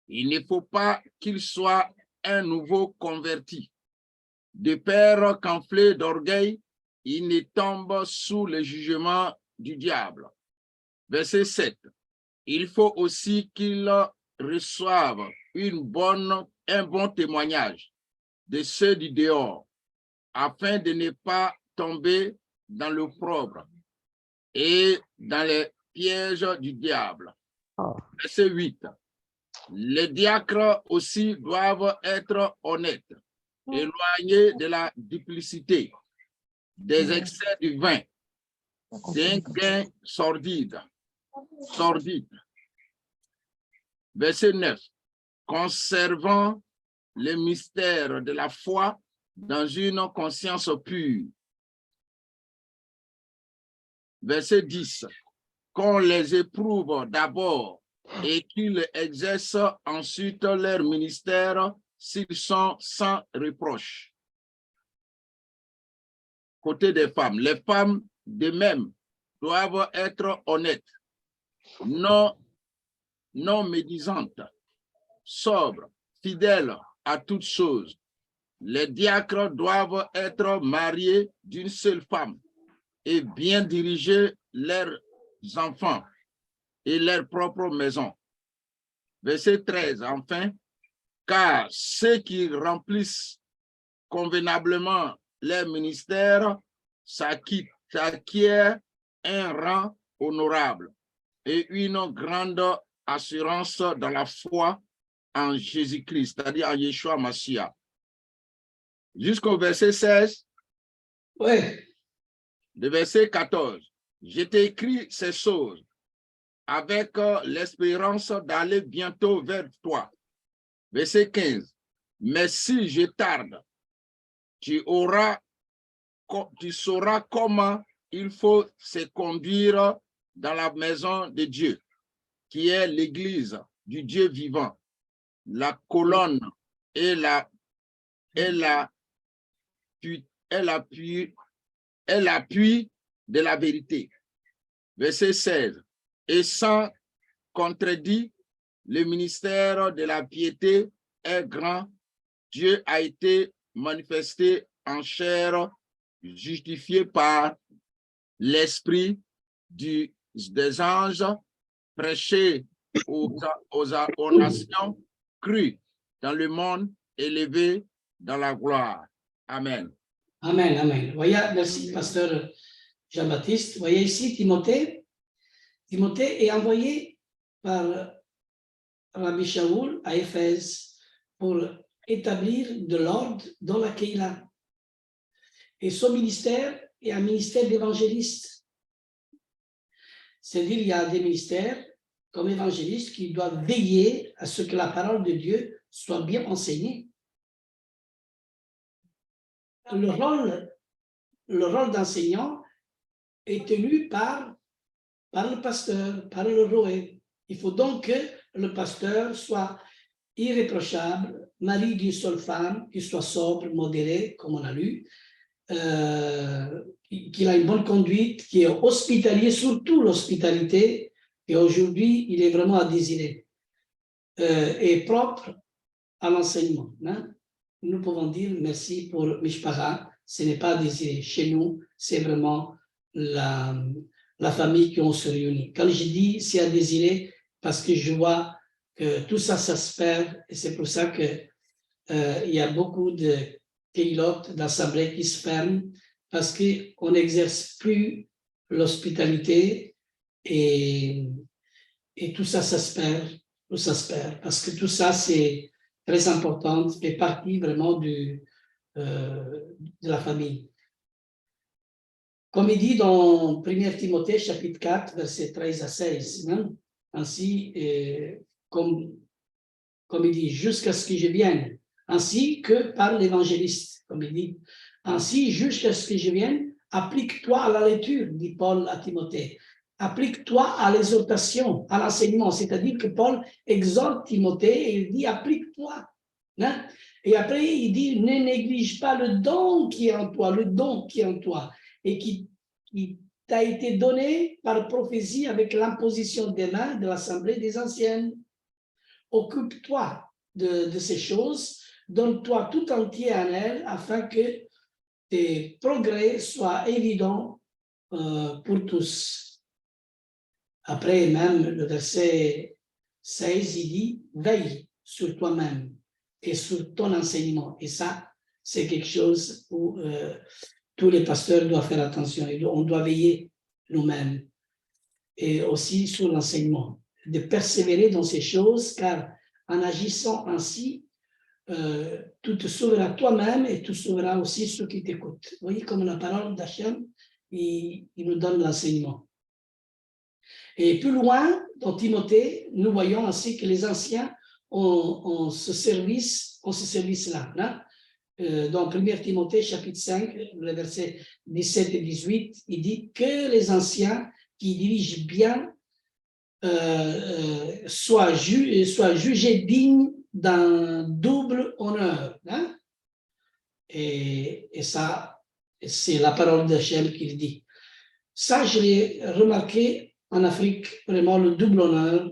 Il ne faut pas qu'il soit un nouveau converti. De peur qu'enflé d'orgueil, il ne tombe sous le jugement du diable. Verset 7. Il faut aussi qu'il reçoive un bon témoignage de ceux du dehors, afin de ne pas tomber dans l'opprobre et dans les pièges du diable. Verset 8. Les diacres aussi doivent être honnêtes, éloignés de la duplicité, des excès du vin, d'un gain sordide. Verset 9. Conservant le mystère de la foi dans une conscience pure. Verset 10. Qu'on les éprouve d'abord et qu'ils exercent ensuite leur ministère s'ils sont sans reproche. Côté des femmes, les femmes de même doivent être honnêtes, non médisantes, sobres, fidèles à toutes choses. Les diacres doivent être mariés d'une seule femme et bien diriger leurs enfants et leur propre maison. Verset 13, enfin, car ceux qui remplissent convenablement leur ministère s'acquièrent un rang honorable et une grande assurance dans la foi en Jésus-Christ, c'est-à-dire en Yeshua Mashiach. Jusqu'au verset 16. Oui. Le verset 14. Je t'écris ces choses avec l'espérance d'aller bientôt vers toi. Verset 15. Mais si je tarde, tu sauras comment il faut se conduire dans la maison de Dieu, qui est l'église du Dieu vivant, la colonne et l'appui de la vérité. Verset 16. Et sans contredit, le ministère de la piété est grand. Dieu a été manifesté en chair, justifié par l'esprit des anges, prêché aux nations, cru dans le monde, élevé dans la gloire. Amen. Amen, amen. Voyez, merci, pasteur Jean-Baptiste. Voyez ici Timothée. Timothée est envoyé par Rabbi Shaul à Éphèse pour établir de l'ordre dans la Keïla. Et son ministère est un ministère d'évangéliste. C'est-à-dire qu'il y a des ministères comme évangélistes qui doivent veiller à ce que la parole de Dieu soit bien enseignée. Le rôle d'enseignant est tenu par par le pasteur, par le roé. Il faut donc que le pasteur soit irréprochable, mari d'une seule femme, qu'il soit sobre, modéré, comme on a lu, qu'il a une bonne conduite, qui est hospitalier, surtout l'hospitalité, et aujourd'hui, il est vraiment à désirer, et propre à l'enseignement. Hein? Nous pouvons dire merci pour Mishpara, ce n'est pas désiré. Chez nous, c'est vraiment la famille qu'on se réunit. Quand je dis c'est à désirer, parce que je vois que tout ça, ça se perd, et c'est pour ça qu'il y a beaucoup de keilotes, d'assemblées qui se ferment, parce qu'on n'exerce plus l'hospitalité, et tout ça, ça se perd, tout ça se perd, parce que tout ça, c'est très important, fait partie vraiment de la famille. Comme il dit dans 1 Timothée, chapitre 4, versets 13 à 16, hein? Ainsi, comme il dit, jusqu'à ce que je vienne, ainsi que par l'évangéliste, comme il dit, ainsi, jusqu'à ce que je vienne, applique-toi à la lecture, dit Paul à Timothée, applique-toi à l'exhortation, à l'enseignement, c'est-à-dire que Paul exhorte Timothée et il dit, applique-toi. Hein? Et après, il dit, ne néglige pas le don qui est en toi, le don qui est en toi, et qui t'a été donné par prophétie avec l'imposition des mains de l'Assemblée des anciennes. Occupe-toi de ces choses, donne-toi tout entier en elles afin que tes progrès soient évidents pour tous. Après, même le verset 16, il dit « Veille sur toi-même et sur ton enseignement ». Et ça, c'est quelque chose où tous les pasteurs doivent faire attention. On doit veiller nous-mêmes et aussi sur l'enseignement, de persévérer dans ces choses, car en agissant ainsi, tu te sauveras toi-même et tu sauveras aussi ceux qui t'écoutent. Vous voyez, comme la parole d'Hachem, il nous donne l'enseignement. Et plus loin, dans Timothée, nous voyons ainsi que les anciens ont ce service-là. Hein? Dans 1 Timothée, chapitre 5, le verset 17 et 18, il dit que les anciens qui dirigent bien soient jugés dignes d'un double honneur. Hein? Et ça, c'est la parole d'Hachem qui le dit. Ça, je l'ai remarqué en Afrique, vraiment le double honneur,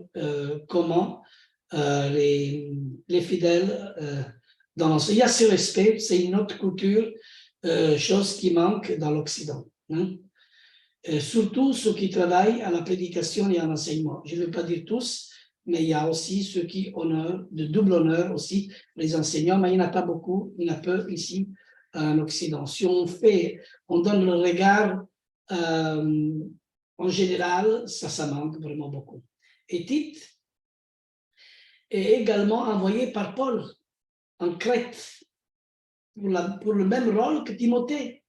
comment les fidèles dans l'enseignement. Il y a ce respect, c'est une autre culture, chose qui manque dans l'Occident. Hein? Surtout ceux qui travaillent à la prédication et à l'enseignement. Je ne vais pas dire tous, mais il y a aussi ceux qui honorent, de double honneur aussi, les enseignants, mais il n'y en a pas beaucoup, il y en a peu ici en Occident. Si on donne le regard en général, ça manque vraiment beaucoup. Et Tite est également envoyé par Paul en Crète pour le même rôle que Timothée.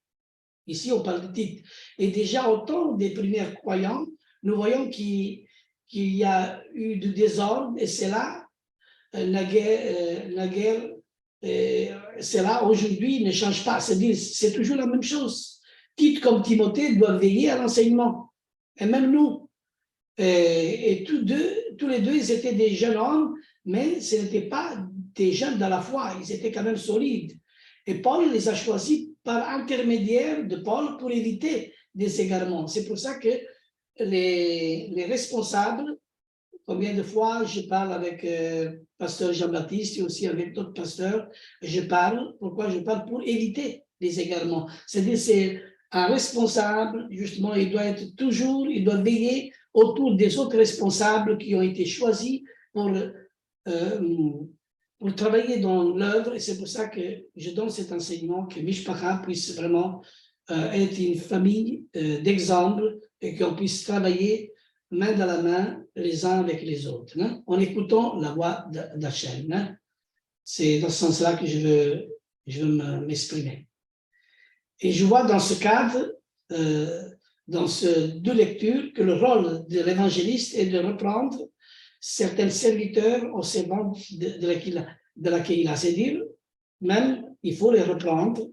Ici, on parle de Tite. Et déjà au temps des premiers croyants, nous voyons qu'il y a eu du désordre, et c'est là, la guerre, c'est là, aujourd'hui, ne change pas. C'est-à-dire, c'est toujours la même chose. Tite comme Timothée doivent veiller à l'enseignement. Et même nous. Et tous les deux, ils étaient des jeunes hommes, mais ce n'étaient pas des jeunes dans la foi. Ils étaient quand même solides. Et Paul les a choisis par intermédiaire de Paul pour éviter des égarements. C'est pour ça que les responsables, combien de fois je parle avec pasteur Jean-Baptiste et aussi avec d'autres pasteurs, pourquoi je parle pour éviter les égarements. C'est-à-dire, c'est un responsable, justement, il doit veiller autour des autres responsables qui ont été choisis pour travailler dans l'œuvre, et c'est pour ça que je donne cet enseignement, que Mishpacha puisse vraiment être une famille d'exemple et qu'on puisse travailler main dans la main les uns avec les autres, hein, en écoutant la voix d'Hachem. Hein. C'est dans ce sens-là que je veux m'exprimer. Et je vois dans ce cadre, dans ces deux lectures, que le rôle de l'évangéliste est de reprendre certains serviteurs au serment de la Keïla. C'est-à-dire, même, il faut les reprendre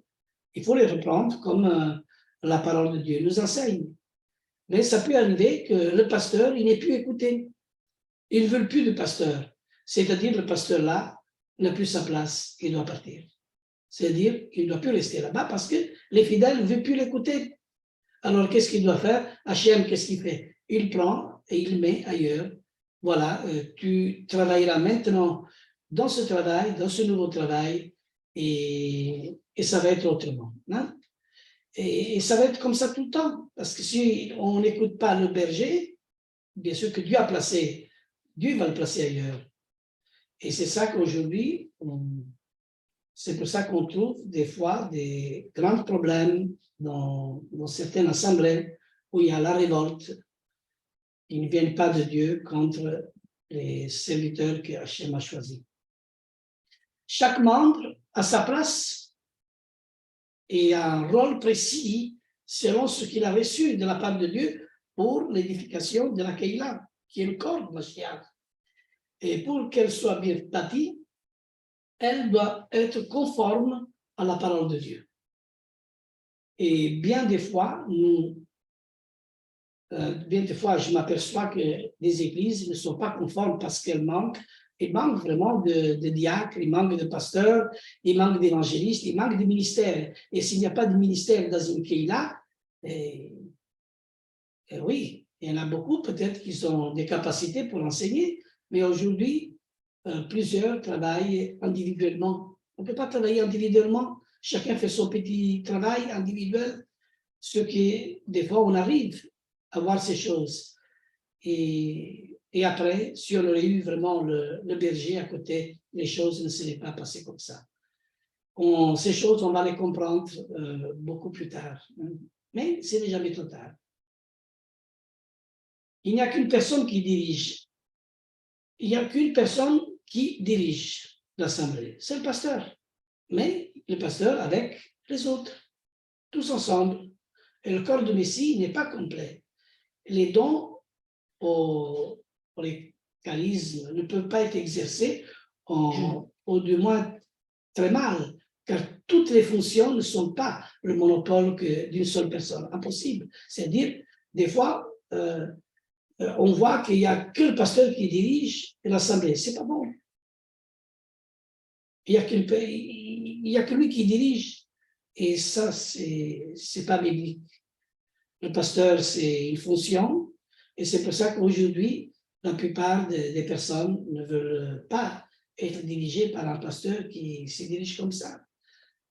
comme la parole de Dieu nous enseigne. Mais ça peut arriver que le pasteur, il n'est plus écouté. Ils ne veulent plus de pasteur. C'est-à-dire le pasteur là n'a plus sa place, il doit partir. C'est-à-dire qu'il ne doit plus rester là-bas parce que les fidèles ne veulent plus l'écouter. Alors qu'est-ce qu'il doit faire? Hachem, qu'est-ce qu'il fait? Il prend et il met ailleurs. Voilà, tu travailleras maintenant dans ce travail, dans ce nouveau travail, et ça va être autrement. Hein? Et ça va être comme ça tout le temps. Parce que si on n'écoute pas le berger, bien sûr que Dieu a placé, Dieu va le placer ailleurs. Et c'est ça qu'aujourd'hui, c'est pour ça qu'on trouve des fois des grands problèmes dans certaines assemblées où il y a la révolte. Ils ne viennent pas de Dieu contre les serviteurs que Hachem a choisis. Chaque membre a sa place et a un rôle précis selon ce qu'il a reçu de la part de Dieu pour l'édification de la Keïla, qui est le corps de Mashiach. Et pour qu'elle soit bien bâtie, elle doit être conforme à la parole de Dieu. Et bien des fois, je m'aperçois que les églises ne sont pas conformes parce qu'elles manquent. Il manque vraiment de diacres, il manque de pasteurs, il manque d'évangélistes, il manque de ministères. Et s'il n'y a pas de ministère dans une Keïla, oui, il y en a beaucoup peut-être qui ont des capacités pour enseigner, mais aujourd'hui, plusieurs travaillent individuellement. On ne peut pas travailler individuellement. Chacun fait son petit travail individuel, ce qui, des fois, on arrive à voir ces choses. Et après, si on aurait eu vraiment le berger à côté, les choses ne seraient pas passées comme ça. Ces choses, on va les comprendre beaucoup plus tard. Mais c'est déjà trop tard. Il n'y a qu'une personne qui dirige. Il n'y a qu'une personne qui dirige l'assemblée. C'est le pasteur. Mais le pasteur avec les autres, tous ensemble. Et le corps de Messie n'est pas complet. Les dons pour les charismes ne peuvent pas être exercés au du moins très mal, car toutes les fonctions ne sont pas le monopole d'une seule personne. Impossible. C'est-à-dire, des fois, on voit qu'il n'y a que le pasteur qui dirige l'assemblée. C'est pas bon. Il n'y a que lui qui dirige. Et ça, c'est pas biblique. Le pasteur, c'est une fonction. Et c'est pour ça qu'aujourd'hui, la plupart des personnes ne veulent pas être dirigées par un pasteur qui se dirige comme ça.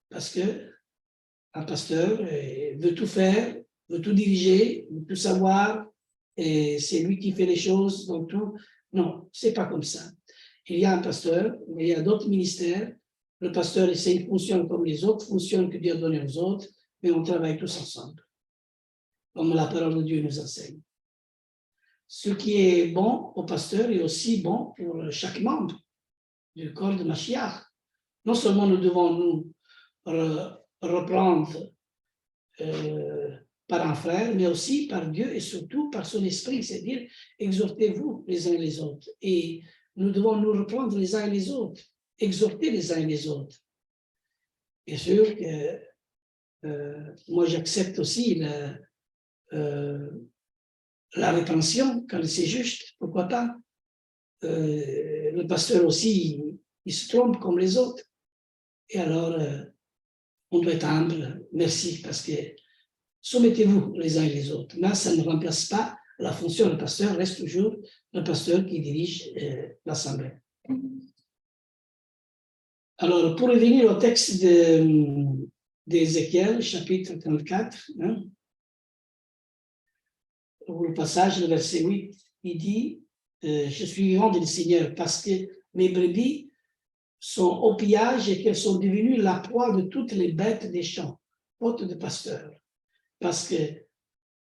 Parce qu'un pasteur veut tout faire, veut tout diriger, veut tout savoir, et c'est lui qui fait les choses dans tout. Non, c'est pas comme ça. Il y a un pasteur, mais il y a d'autres ministères. Le pasteur, c'est une fonction comme les autres fonctions que Dieu a données aux autres, mais on travaille tous ensemble, comme la parole de Dieu nous enseigne. Ce qui est bon au pasteur est aussi bon pour chaque membre du corps de Mashiach. Non seulement nous devons nous reprendre par un frère, mais aussi par Dieu et surtout par son esprit, c'est-à-dire exhortez-vous les uns les autres. Et nous devons nous reprendre les uns et les autres, exhorter les uns et les autres. Bien sûr que moi j'accepte aussi la répréhension quand c'est juste, pourquoi pas. Le pasteur aussi, il se trompe comme les autres. Et alors, on doit être humble, merci, parce que soumettez-vous les uns et les autres. Mais ça ne remplace pas la fonction. Le pasteur reste toujours le pasteur qui dirige l'assemblée. Alors, pour revenir au texte d'Ézéchiel, chapitre 34, hein, pour le passage, le verset 8, il dit « Je suis vivant, dit le Seigneur, parce que mes brebis sont au pillage et qu'elles sont devenues la proie de toutes les bêtes des champs, faute de pasteurs. Parce que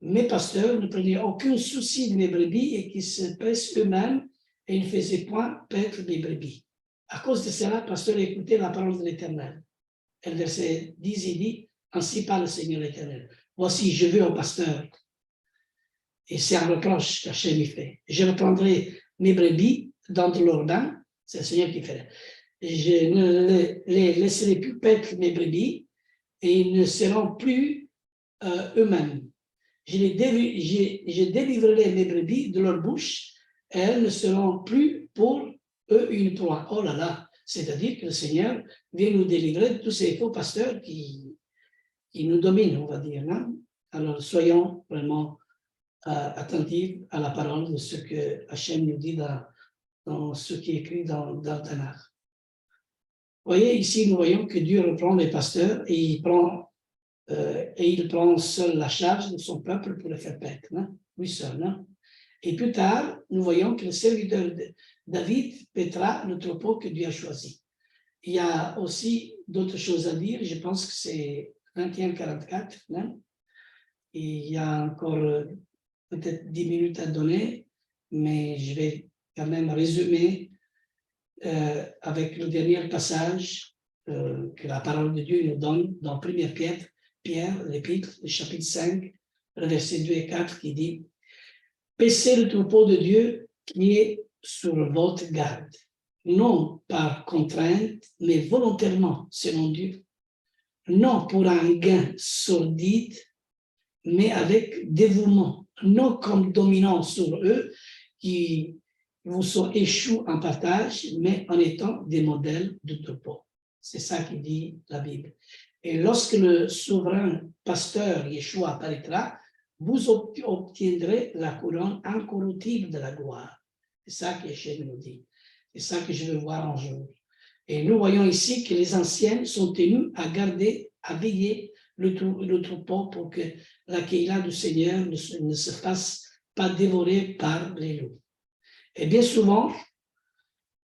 mes pasteurs ne prenaient aucun souci de mes brebis et qu'ils se paissent eux-mêmes et ne faisaient point paître mes brebis. À cause de cela, le pasteur écoutait la parole de l'Éternel. Et le verset 10, il dit « Ainsi parle le Seigneur l'Éternel. Voici, je veux un pasteur. » Et c'est un reproche qu'Hachem y fait. Je reprendrai mes brebis d'entre leurs mains, c'est le Seigneur qui fait. Je ne les laisserai plus paître mes brebis et ils ne seront plus eux-mêmes. je délivrerai mes brebis de leur bouche, et elles ne seront plus pour eux une proie. Oh là là, c'est-à-dire que le Seigneur vient nous délivrer de tous ces faux pasteurs qui nous dominent, on va dire. Hein? Alors, soyons vraiment attentifs à la parole de ce que Hachem nous dit dans ce qui est écrit dans Tanakh. Vous voyez, ici, nous voyons que Dieu reprend les pasteurs et il prend seul la charge de son peuple pour le faire paître, hein? Lui seul. Hein? Et plus tard, nous voyons que le serviteur de David paîtra le troupeau que Dieu a choisi. Il y a aussi d'autres choses à dire, je pense que c'est 21-44, hein? Et il y a encore peut-être 10 minutes à donner, mais je vais quand même résumer avec le dernier passage que la parole de Dieu nous donne dans 1 Pierre, l'épître, le chapitre 5, le verset 2 et 4, qui dit « Paissez le troupeau de Dieu qui est sur votre garde, non par contrainte, mais volontairement, selon Dieu, non pour un gain sordide, mais avec dévouement, non comme dominant sur eux qui vous sont échoués en partage, mais en étant des modèles de troupeau. » C'est ça qui dit la Bible. Et lorsque le souverain pasteur Yeshua apparaîtra, vous obtiendrez la couronne incorruptible de la gloire. C'est ça que Hachem nous dit. C'est ça que je veux voir un jour. Et nous voyons ici que les anciennes sont tenues à garder, à veiller le troupeau pour que la Kéila du Seigneur ne se fasse pas dévorer par les loups. Et bien souvent,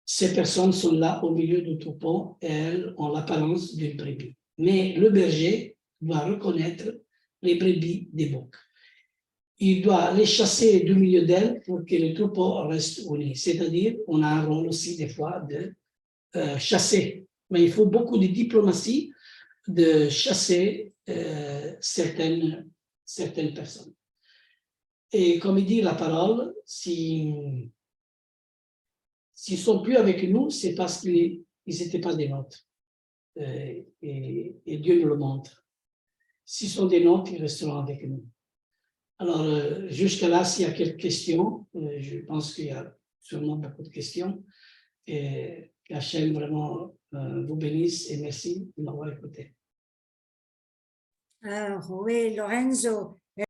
ces personnes sont là au milieu du troupeau et elles ont l'apparence d'une brebis. Mais le berger doit reconnaître les brebis des boucs. Il doit les chasser du milieu d'elles pour que le troupeau reste uni. C'est-à-dire, on a un rôle aussi des fois de chasser. Mais il faut beaucoup de diplomatie de chasser certaines personnes. Et comme il dit la parole, s'ils ne sont plus avec nous, c'est parce qu'ils n'étaient pas des nôtres. Et Dieu nous le montre. S'ils sont des nôtres, ils resteront avec nous. Alors, jusqu'à là, s'il y a quelques questions, je pense qu'il y a sûrement beaucoup de questions. Et qu'Hachem vraiment vous bénisse et merci de m'avoir écouté. Alors, oui, Lorenzo,